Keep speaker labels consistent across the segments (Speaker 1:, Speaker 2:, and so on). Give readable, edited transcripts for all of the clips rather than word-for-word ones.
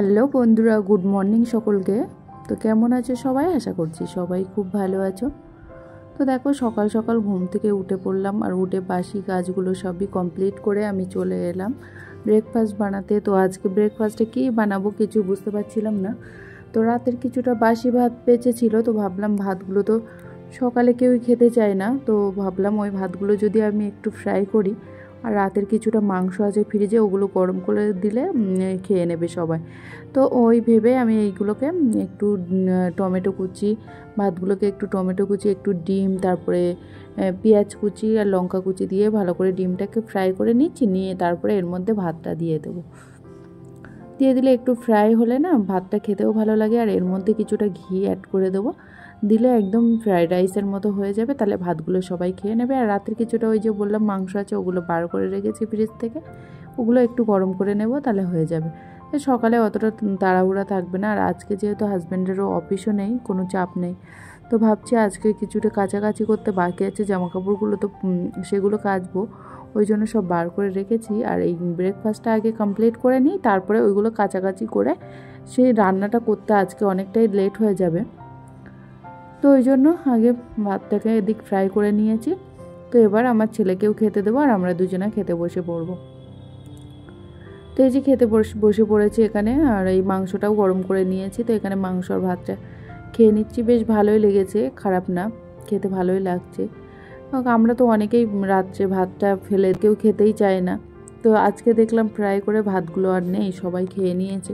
Speaker 1: Hello বন্ধুরা, good morning সকলকে। তো কেমন আছো সবাই? আশা করছি সবাই খুব ভালো আছো। তো দেখো, সকাল সকাল ঘুম থেকে উঠে পড়লাম, আর উঠে বাসি কাজগুলো সবই কমপ্লিট করে আমি চলে এলাম ব্রেকফাস্ট বানাতে। তো আজকে ব্রেকফাস্টে কী বানাবো কিছু বুঝতে পারছিলাম না। তো রাতের কিছুটা বাসি ভাত বেঁচেছিল, তো ভাবলাম ভাতগুলো তো সকালে কেউই খেতে চায় না, তো ভাবলাম ওই ভাতগুলো যদি আমি একটু ফ্রাই করি, আর রাতের কিছুটা মাংস আছে ফ্রিজে, ওগুলো গরম করে দিলে খেয়ে নেবে সবাই। তো ওই ভেবে আমি এইগুলোকে একটু টমেটো কুচি, ভাতগুলোকে একটু টমেটো কুচি, একটু ডিম, তারপরে পেঁয়াজ কুচি আর লঙ্কা কুচি দিয়ে ভালো করে ডিমটাকে ফ্রাই করে নিচ্ছি, নিয়ে তারপরে এর মধ্যে ভাতটা দিয়ে দেবো। দিয়ে দিলে একটু ফ্রাই হলে না ভাতটা খেতেও ভালো লাগে, আর এর মধ্যে কিছুটা ঘি অ্যাড করে দেবো, দিলে একদম ফ্রাইড রাইসের মতো হয়ে যাবে। তাহলে ভাতগুলো সবাই খেয়ে নেবে। আর রাতের কিছুটা ওই যে বললাম মাংস আছে, ওগুলো বার করে রেখেছি ফ্রিজ থেকে, ওগুলো একটু গরম করে নেব, তাহলে হয়ে যাবে। সকালে অতটা তাড়াহুড়া থাকবে না। আর আজকে যেহেতু হাজব্যান্ডেরও অফিসও নেই, কোনো চাপ নেই, তো ভাবছি আজকে কিছুটা কাচাকাচি করতে বাকি আছে, জামাকাপড়গুলো তো সেগুলো কাচবো, ওই জন্য সব বার করে রেখেছি। আর এই ব্রেকফাস্টটা আগে কমপ্লিট করে নিই, তারপরে ওইগুলো কাচাকাচি করে সেই রান্নাটা করতে আজকে অনেকটাই লেট হয়ে যাবে। তো ওই জন্য আগে ভাতটাকে এদিক ফ্রাই করে নিয়েছি। তো এবার আমার ছেলেকেও খেতে দেবো, আর আমরা দুজনে খেতে বসে পড়বো। তো এই যে খেতে বসে পড়েছি এখানে, আর এই মাংসটাও গরম করে নিয়েছি। তো এখানে মাংস আর ভাতটা খেয়ে নিচ্ছি, বেশ ভালোই লেগেছে, খারাপ না, খেতে ভালোই লাগছে। আমরা তো অনেকেই রাত্রে ভাতটা ফেলে কেউ খেতেই চায় না, তো আজকে দেখলাম ফ্রাই করে ভাতগুলো আর নেই, সবাই খেয়ে নিয়েছে।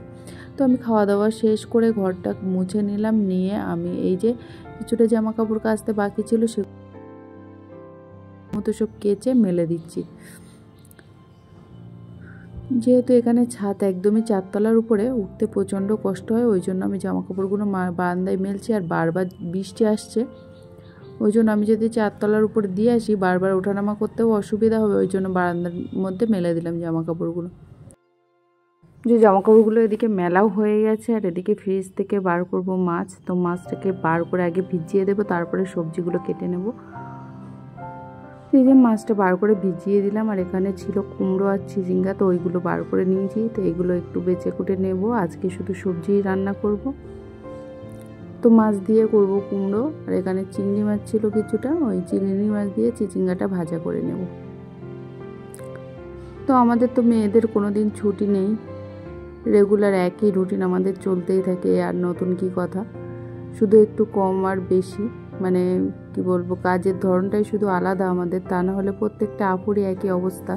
Speaker 1: তো আমি খাওয়া দাওয়া শেষ করে ঘরটা মুছে নিলাম, নিয়ে আমি এই যে কিছুটা জামা কাপড় কাচতে বাকি ছিল সে মতো সব কেচে মেলে দিচ্ছি। যেহেতু এখানে ছাদ একদমই চারতলার উপরে, উঠতে প্রচণ্ড কষ্ট হয়, ওই জন্য আমি জামা কাপড়গুলো বারান্দায় মেলছি। আর বারবার বৃষ্টি আসছে, ওই জন্য আমি যদি চারতলার উপরে দিয়ে আসি বারবার ওঠানামা করতেও অসুবিধা হবে, ওই জন্য বারান্দার মধ্যে মেলে দিলাম জামা কাপড়গুলো। যে জামা কাপড়গুলো এদিকে মেলাও হয়ে গেছে, আর এদিকে ফ্রিজ থেকে বার করব মাছ। তো মাছটাকে বার করে আগে ভিজিয়ে দেবো, তারপরে সবজিগুলো কেটে নেব। এই যে মাছটা বার করে ভিজিয়ে দিলাম, আর এখানে ছিল কুমড়ো আর চিচিঙ্গা, তো ওইগুলো বার করে নিয়েছি। তো এগুলো একটু বেছে কুটে নেব, আজকে শুধু সবজি রান্না করব। তো মাছ দিয়ে করব কুমড়ো, আর এখানে চিংড়ি মাছ ছিল কিছুটা, ওই চিংড়ি মাছ দিয়ে চিচিঙ্গাটা ভাজা করে নেব। তো আমাদের তো মেয়েদের কোনো দিন ছুটি নেই, রেগুলার একই রুটিন আমাদের চলতেই থাকে। আর নতুন কি কথা, শুধু একটু কম আর বেশি, মানে কি বলবো, কাজের ধরনটাই শুধু আলাদা আমাদের, তা না হলে প্রত্যেকটা আপুরই একই অবস্থা।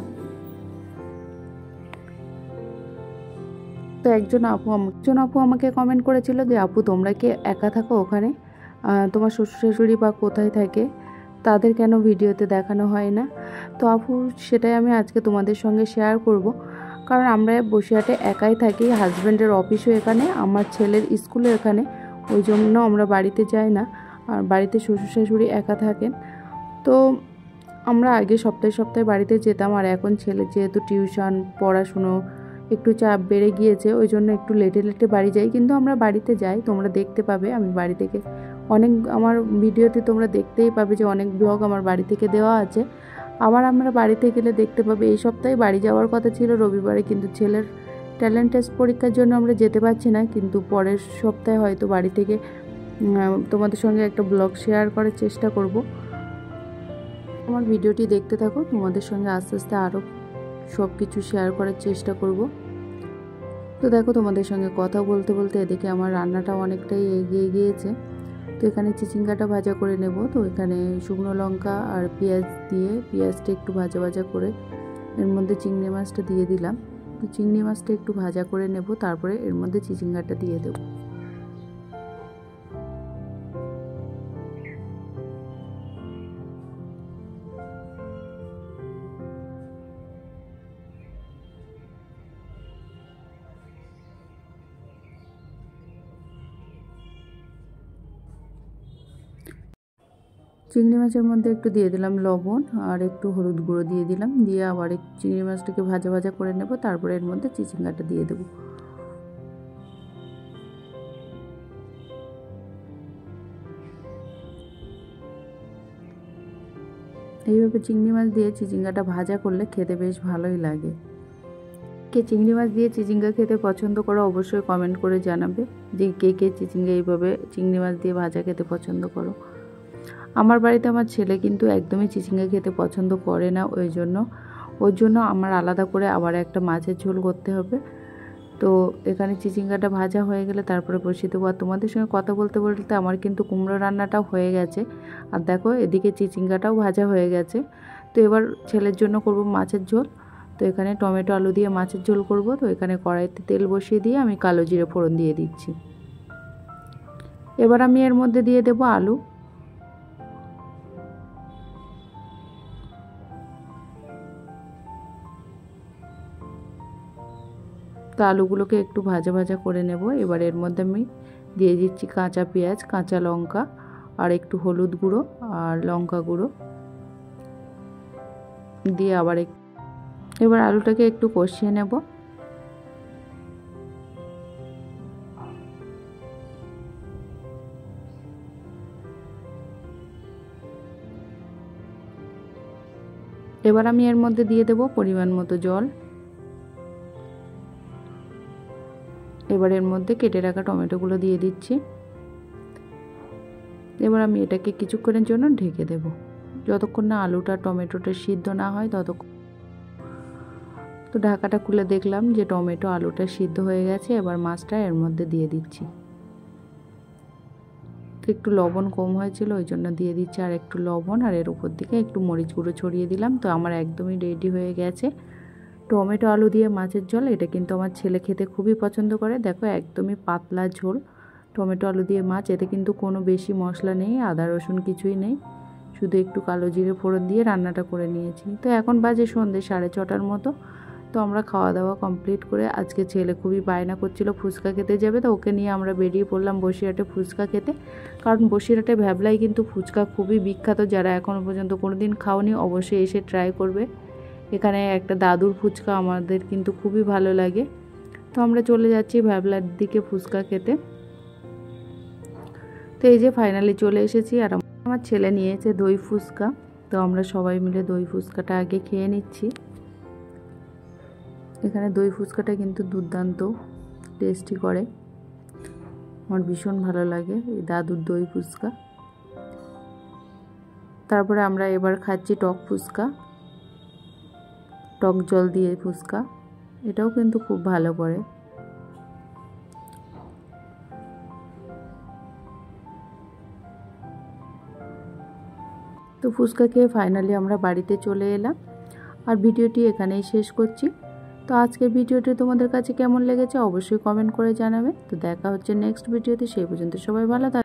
Speaker 1: তো একজন আপু আমাকে কমেন্ট করেছিল যে আপু তোমরা কি একা থাকো ওখানে, তোমার শ্বশুর শাশুড়ি বা কোথায় থাকে, তাদের কেন ভিডিওতে দেখানো হয় না? তো আপু, সেটাই আমি আজকে তোমাদের সঙ্গে শেয়ার করব। কারণ আমরা বসিরহাটে একাই থাকি, হাজব্যান্ডের অফিসও এখানে, আমার ছেলের স্কুলও এখানে, ওই জন্য আমরা বাড়িতে যাই না। আর বাড়িতে শ্বশুর শাশুড়ি একা থাকেন। তো আমরা আগে সপ্তাহে সপ্তাহে বাড়িতে যেতাম, আর এখন ছেলে যেহেতু টিউশন পড়াশুনো একটু চাপ বেড়ে গিয়েছে, ওই জন্য একটু লেটে লেটে বাড়ি যাই, কিন্তু আমরা বাড়িতে যাই, তোমরা দেখতে পাবে আমি বাড়ি থেকে অনেক, আমার ভিডিওতে তোমরা দেখতেই পাবে যে অনেক ব্লগ আমার বাড়ি থেকে দেওয়া আছে। আবার আমরা বাড়িতে গেলে দেখতে পাবে এই সপ্তাহে বাড়ি যাওয়ার কথা ছিল রবিবারে, কিন্তু ছেলের ট্যালেন্ট টেস্ট পরীক্ষার জন্য আমরা যেতে পারছি না, কিন্তু পরের সপ্তাহে হয়তো বাড়ি থেকে তোমাদের সঙ্গে একটা ব্লগ শেয়ার করার চেষ্টা করব। আমার ভিডিওটি দেখতে থাকো, তোমাদের সঙ্গে আস্তে আস্তে আরও সব কিছু শেয়ার করার চেষ্টা করব। তো দেখো, তোমাদের সঙ্গে কথা বলতে বলতে এদিকে আমার রান্নাটাও অনেকটাই এগিয়ে গিয়েছে। তো এখানে চিচিঙ্গাটা ভাজা করে নেব। তো এখানে শুকনো লঙ্কা আর পেঁয়াজ দিয়ে পেঁয়াজটা একটু ভাজা ভাজা করে এর মধ্যে চিংড়ি মাছটা দিয়ে দিলাম। তো চিংড়ি মাছটা একটু ভাজা করে নেব, তারপরে এর মধ্যে চিচিঙ্গাটা দিয়ে দেবো। চিংড়ি মাছের মধ্যে একটু দিয়ে দিলাম লবণ, আর একটু হলুদ গুঁড়ো দিয়ে দিলাম, দিয়ে আবার চিংড়ি মাছটাকে ভাজা ভাজা করে নেব, তারপরে এর মধ্যে চিচিঙ্গাটা দিয়ে দেবো। এইভাবে চিংড়ি মাছ দিয়ে চিচিঙ্গাটা ভাজা করলে খেতে বেশ ভালোই লাগে। কে চিংড়ি মাছ দিয়ে চিচিঙ্গা খেতে পছন্দ করো অবশ্যই কমেন্ট করে জানাবে যে কে কে চিচিঙ্গা এইভাবে চিংড়ি মাছ দিয়ে ভাজা খেতে পছন্দ করো। আমার বাড়িতে আমার ছেলে কিন্তু একদমই চিচিঙ্গা খেতে পছন্দ করে না, ওর জন্য আমার আলাদা করে আবার একটা মাছের ঝোল করতে হবে। তো এখানে চিচিঙ্গাটা ভাজা হয়ে গেলে তারপরে বসিয়ে দেবো। আর তোমাদের সঙ্গে কথা বলতে বলতে আমার কিন্তু কুমড়ো রান্নাটাও হয়ে গেছে। আর দেখো এদিকে চিচিঙ্গাটাও ভাজা হয়ে গেছে। তো এবার ছেলের জন্য করব মাছের ঝোল। তো এখানে টমেটো আলু দিয়ে মাছের ঝোল করব। তো এখানে কড়াইতে তেল বসিয়ে দিয়ে আমি কালো জিরে ফোড়ন দিয়ে দিচ্ছি। এবার আমি এর মধ্যে দিয়ে দেব আলু। তো আলুগুলোকে একটু ভাজা ভাজা করে নেব। এবার এর মধ্যে আমি দিয়ে দিচ্ছি কাঁচা পেঁয়াজ, কাঁচা লঙ্কা আর একটু হলুদ গুঁড়ো আর লঙ্কা গুঁড়ো দিয়ে এবার আলুটাকে একটু কষিয়ে নেব। এবার আমি এর মধ্যে দিয়ে দেব পরিমাণ মতো জল। এবার এর মধ্যে কেটে রাখা টমেটোগুলো দিয়ে দিচ্ছি। এবার আমি এটাকে কিছুক্ষণের জন্য ঢেকে দেব, যতক্ষণ না আলুটা টমেটোটা সিদ্ধ না হয় ততক্ষণ। তো ঢাকাটা খুলে দেখলাম যে টমেটো আলুটা সিদ্ধ হয়ে গেছে। এবার মাছটা এর মধ্যে দিয়ে দিচ্ছি। তো একটু লবণ কম হয়েছিল ওই জন্য দিয়ে দিচ্ছি আর একটু লবণ, আর এর উপর দিকে একটু মরিচ গুঁড়ো ছড়িয়ে দিলাম। তো আমার একদমই রেডি হয়ে গেছে টমেটো আলু দিয়ে মাছের ঝোল। এটা কিন্তু আমার ছেলে খেতে খুবই পছন্দ করে। দেখো একদমই পাতলা ঝোল টমেটো আলু দিয়ে মাছ। এতে কিন্তু কোনো বেশি মশলা নেই, আদা রসুন কিছুই নেই, শুধু একটু কালো জিরে ফোড়ন দিয়ে রান্নাটা করে নিয়েছি। তো এখন বাজে সন্ধ্যে 6:30টার মতো। তো আমরা খাওয়া দাওয়া কমপ্লিট করে আজকে ছেলে খুবই বায়না করছিল ফুচকা খেতে যাবে। তো ওকে নিয়ে আমরা বেরিয়ে পড়লাম বসিরহাটে ফুচকা খেতে। কারণ বসিরহাটে ভ্যাবলায় কিন্তু ফুচকা খুবই বিখ্যাত। যারা এখনও পর্যন্ত কোনো দিন খাওনি অবশ্যই এসে ট্রাই করবে। এখানে একটা দাদুর ফুচকা আমাদের কিন্তু খুবই ভালো লাগে। তো আমরা চলে যাচ্ছি ভ্যাবলার দিকে ফুচকা খেতে। তো এই যে ফাইনালি চলে এসেছি। আর আমার ছেলে নিয়েছে দই ফুচকা। তো আমরা সবাই মিলে দই ফুচকাটা আগে খেয়ে নিচ্ছি। এখানে দই ফুচকাটা কিন্তু দুর্দান্ত টেস্টি করে, আমার ভীষণ ভালো লাগে এই দাদুর দই ফুচকা। তারপরে আমরা এবার খাচ্ছি টক ফুচকা, টক জল দিয়ে ফুচকা। এটাও কিন্তু খুব ভালো করে। তো ফুচকা খেয়ে ফাইনালি আমরা বাড়িতে চলে এলাম। আর ভিডিওটি এখানেই শেষ করছি। তো আজকের ভিডিওটি তোমাদের কাছে কেমন লেগেছে অবশ্যই কমেন্ট করে জানাবে। তো দেখা হচ্ছে নেক্সট ভিডিওতে, সেই পর্যন্ত সবাই ভালো থাকবে।